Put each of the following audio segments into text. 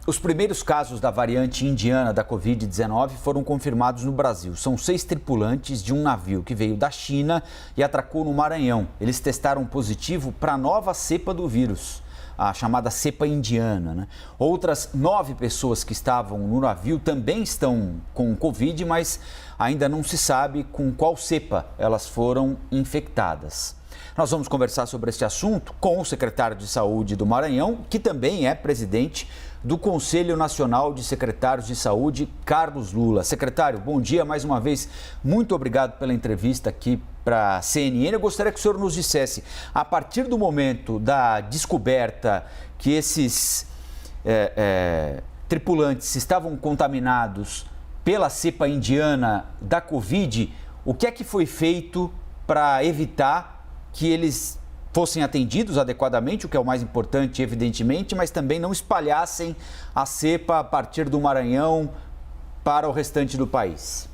Os primeiros casos da variante indiana da Covid-19 foram confirmados no Brasil. São 6 tripulantes de um navio que veio da China e atracou no Maranhão. Eles testaram positivo para a nova cepa do vírus, a chamada cepa indiana, né? Outras 9 pessoas que estavam no navio também estão com Covid, mas ainda não se sabe com qual cepa elas foram infectadas. Nós vamos conversar sobre esse assunto com o secretário de Saúde do Maranhão, que também é presidente do Conselho Nacional de Secretários de Saúde, Carlos Lula. Secretário, bom dia mais uma vez. Muito obrigado pela entrevista aqui para a CNN. Eu gostaria que o senhor nos dissesse, a partir do momento da descoberta que esses tripulantes estavam contaminados pela cepa indiana da Covid, o que é que foi feito para evitar que eles fossem atendidos adequadamente, o que é o mais importante, evidentemente, mas também não espalhassem a cepa a partir do Maranhão para o restante do país?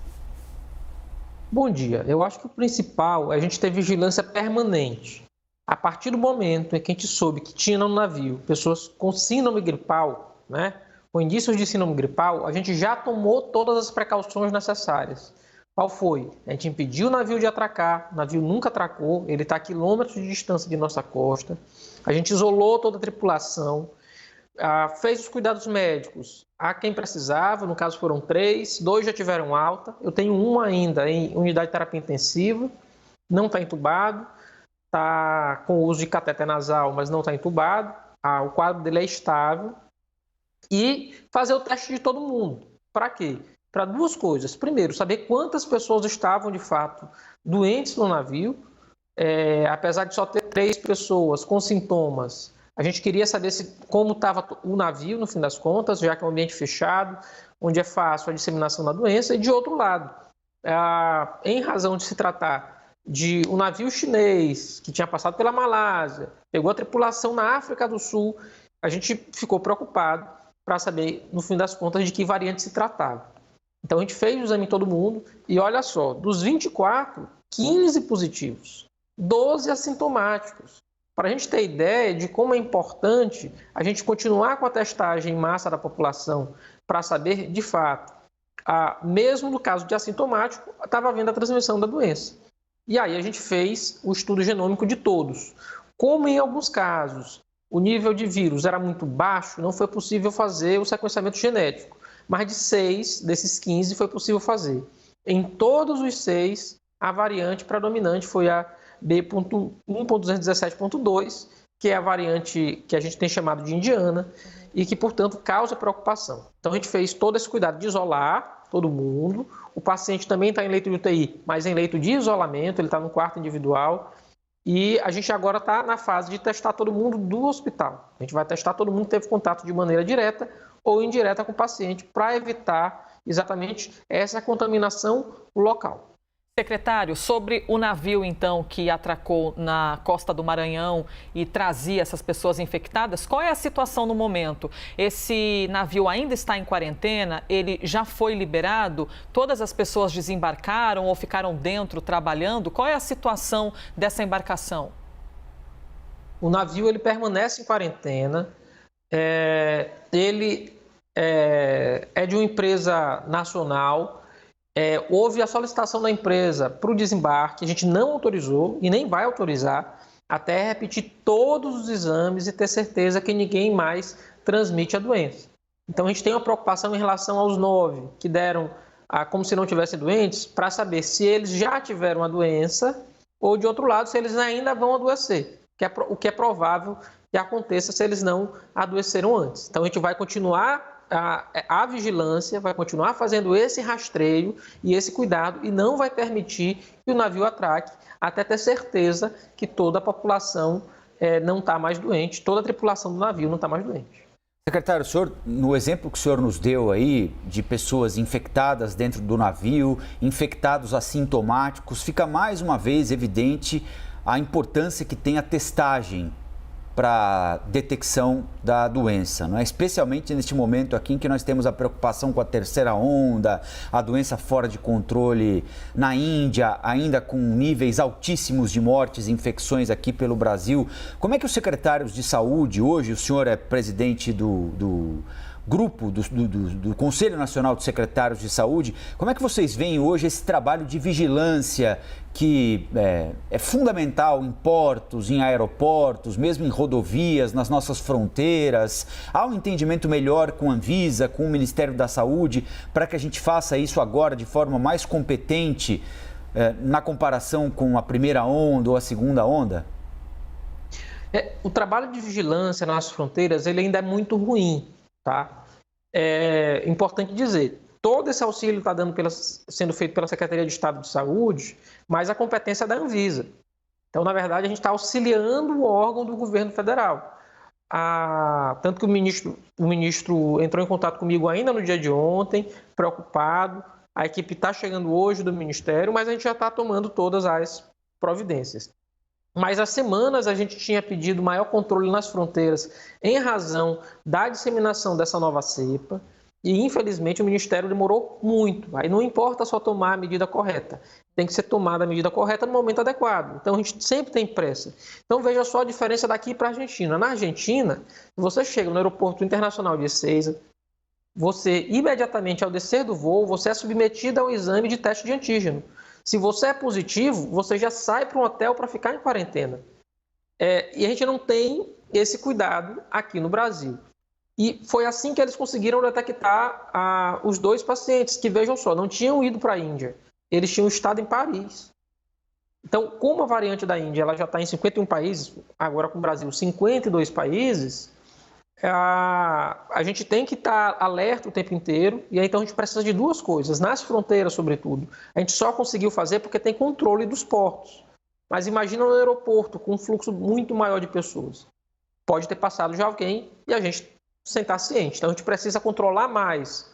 Bom dia. Eu acho que o principal é a gente ter vigilância permanente. A partir do momento em que a gente soube que tinha no navio pessoas com síndrome gripal, né, com indícios de síndrome gripal, a gente já tomou todas as precauções necessárias. Qual foi? A gente impediu o navio de atracar, o navio nunca atracou, ele está a quilômetros de distância de nossa costa. A gente isolou toda a tripulação, fez os cuidados médicos a quem precisava, no caso foram 3, 2 já tiveram alta, eu tenho um ainda em unidade de terapia intensiva, não está entubado, está com o uso de cateter nasal, mas não está entubado, o quadro dele é estável. E fazer o teste de todo mundo. Para quê? Para 2 coisas. Primeiro, saber quantas pessoas estavam, de fato, doentes no navio. Apesar de só ter 3 pessoas com sintomas, a gente queria saber como estava o navio, no fim das contas, já que é um ambiente fechado, onde é fácil a disseminação da doença. E, de outro lado, em razão de se tratar de um navio chinês que tinha passado pela Malásia, pegou a tripulação na África do Sul, a gente ficou preocupado para saber, no fim das contas, de que variante se tratava. Então, a gente fez o exame em todo mundo e olha só, dos 24, 15 positivos, 12 assintomáticos. Para a gente ter ideia de como é importante a gente continuar com a testagem em massa da população para saber, de fato, mesmo no caso de assintomático, estava havendo a transmissão da doença. E aí a gente fez o estudo genômico de todos. Como em alguns casos o nível de vírus era muito baixo, não foi possível fazer o sequenciamento genético. Mas de 6 desses 15 foi possível fazer. Em todos os 6, a variante predominante foi a B.1.217.2, que é a variante que a gente tem chamado de indiana e que, portanto, causa preocupação. Então, a gente fez todo esse cuidado de isolar todo mundo. O paciente também está em leito de UTI, mas em leito de isolamento, ele está no quarto individual. E a gente agora está na fase de testar todo mundo do hospital. A gente vai testar todo mundo que teve contato de maneira direta ou indireta com o paciente para evitar exatamente essa contaminação local. Secretário, sobre o navio, então, que atracou na costa do Maranhão e trazia essas pessoas infectadas, qual é a situação no momento? Esse navio ainda está em quarentena? Ele já foi liberado? Todas as pessoas desembarcaram ou ficaram dentro trabalhando? Qual é a situação dessa embarcação? O navio ele permanece em quarentena. Ele é de uma empresa nacional. Houve a solicitação da empresa para o desembarque, a gente não autorizou e nem vai autorizar, até repetir todos os exames e ter certeza que ninguém mais transmite a doença. Então a gente tem uma preocupação em relação aos 9 que deram como se não tivessem doentes, para saber se eles já tiveram a doença ou, de outro lado, se eles ainda vão adoecer, o que é provável que aconteça se eles não adoeceram antes. Então a gente vai continuar a vigilância, vai continuar fazendo esse rastreio e esse cuidado e não vai permitir que o navio atraque até ter certeza que toda a população não está mais doente, toda a tripulação do navio não está mais doente. Secretário, o senhor, no exemplo que o senhor nos deu aí, de pessoas infectadas dentro do navio, infectados assintomáticos, fica mais uma vez evidente a importância que tem a testagem para detecção da doença, não é? Especialmente neste momento aqui em que nós temos a preocupação com a terceira onda, a doença fora de controle na Índia, ainda com níveis altíssimos de mortes e infecções aqui pelo Brasil. Como é que os secretários de saúde, hoje o senhor é presidente do grupo do Conselho Nacional de Secretários de Saúde, como é que vocês veem hoje esse trabalho de vigilância que é fundamental em portos, em aeroportos, mesmo em rodovias, nas nossas fronteiras? Há um entendimento melhor com a Anvisa, com o Ministério da Saúde, para que a gente faça isso agora de forma mais competente na comparação com a primeira onda ou a segunda onda? O trabalho de vigilância nas fronteiras ele ainda é muito ruim, tá? É importante dizer, todo esse auxílio está sendo feito pela Secretaria de Estado de Saúde, mas a competência é da Anvisa. Então, na verdade, a gente está auxiliando o órgão do governo federal. Tanto que o ministro entrou em contato comigo ainda no dia de ontem, preocupado. A equipe está chegando hoje do Ministério, mas a gente já está tomando todas as providências. Mas há semanas a gente tinha pedido maior controle nas fronteiras em razão da disseminação dessa nova cepa e, infelizmente, o Ministério demorou muito. Aí não importa só tomar a medida correta, tem que ser tomada a medida correta no momento adequado. Então, a gente sempre tem pressa. Então, veja só a diferença daqui para a Argentina. Na Argentina, você chega no aeroporto internacional de Ezeiza, você, imediatamente ao descer do voo, você é submetido ao exame de teste de antígeno. Se você é positivo, você já sai para um hotel para ficar em quarentena. E a gente não tem esse cuidado aqui no Brasil. E foi assim que eles conseguiram detectar os 2 pacientes, que, vejam só, não tinham ido para a Índia. Eles tinham estado em Paris. Então, como a variante da Índia ela já está em 51 países, agora com o Brasil 52 países, a gente tem que estar alerta o tempo inteiro, e aí então a gente precisa de 2 coisas. Nas fronteiras, sobretudo, a gente só conseguiu fazer porque tem controle dos portos. Mas imagina no aeroporto, com um fluxo muito maior de pessoas. Pode ter passado já alguém e a gente sem estar ciente. Então a gente precisa controlar mais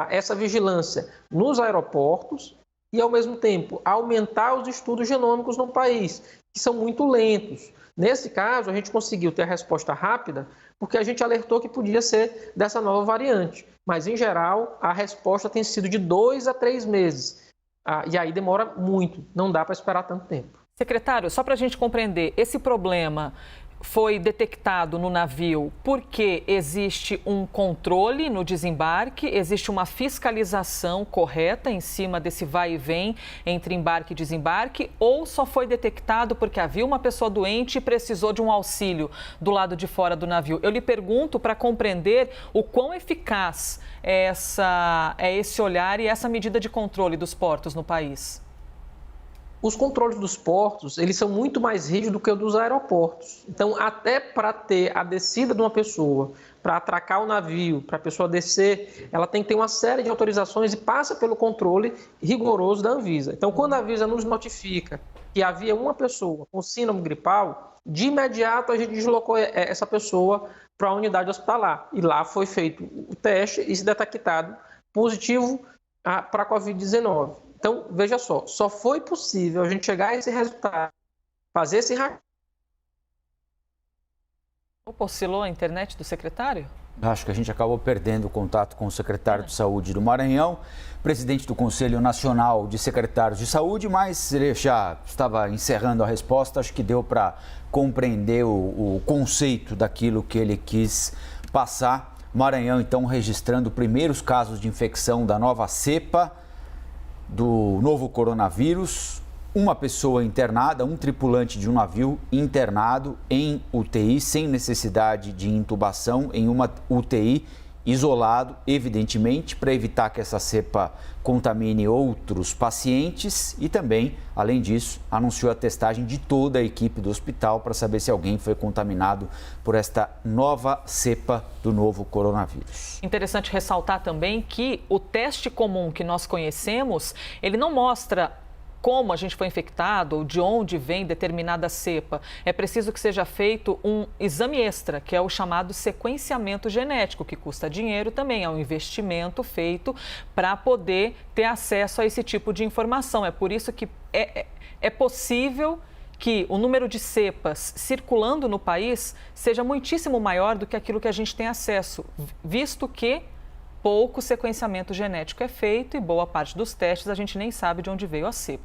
essa vigilância nos aeroportos e, ao mesmo tempo, aumentar os estudos genômicos no país, que são muito lentos. Nesse caso, a gente conseguiu ter a resposta rápida porque a gente alertou que podia ser dessa nova variante. Mas, em geral, a resposta tem sido de 2 a 3 meses. E aí demora muito, não dá para esperar tanto tempo. Secretário, só para a gente compreender, esse problema foi detectado no navio porque existe um controle no desembarque, existe uma fiscalização correta em cima desse vai e vem entre embarque e desembarque, ou só foi detectado porque havia uma pessoa doente e precisou de um auxílio do lado de fora do navio? Eu lhe pergunto para compreender o quão eficaz é esse olhar e essa medida de controle dos portos no país. Os controles dos portos, eles são muito mais rígidos do que os dos aeroportos. Então, até para ter a descida de uma pessoa, para atracar o navio, para a pessoa descer, ela tem que ter uma série de autorizações e passa pelo controle rigoroso da Anvisa. Então, quando a Anvisa nos notifica que havia uma pessoa com síndrome gripal, de imediato a gente deslocou essa pessoa para a unidade hospitalar. E lá foi feito o teste e se detectado positivo para a Covid-19. Então, veja só foi possível a gente chegar a esse resultado, fazer esse... Oscilou a internet do secretário? Acho que a gente acabou perdendo o contato com o secretário de Saúde do Maranhão, presidente do Conselho Nacional de Secretários de Saúde, mas ele já estava encerrando a resposta, acho que deu para compreender o conceito daquilo que ele quis passar. Maranhão, então, registrando primeiros casos de infecção da nova cepa do novo coronavírus, uma pessoa internada, um tripulante de um navio internado em UTI, sem necessidade de intubação, em uma UTI, isolado, evidentemente, para evitar que essa cepa contamine outros pacientes e também, além disso, anunciou a testagem de toda a equipe do hospital para saber se alguém foi contaminado por esta nova cepa do novo coronavírus. Interessante ressaltar também que o teste comum que nós conhecemos, ele não mostra como a gente foi infectado ou de onde vem determinada cepa. É preciso que seja feito um exame extra, que é o chamado sequenciamento genético, que custa dinheiro também. É um investimento feito para poder ter acesso a esse tipo de informação. É por isso que é possível que o número de cepas circulando no país seja muitíssimo maior do que aquilo que a gente tem acesso, visto que pouco sequenciamento genético é feito e boa parte dos testes a gente nem sabe de onde veio a cepa.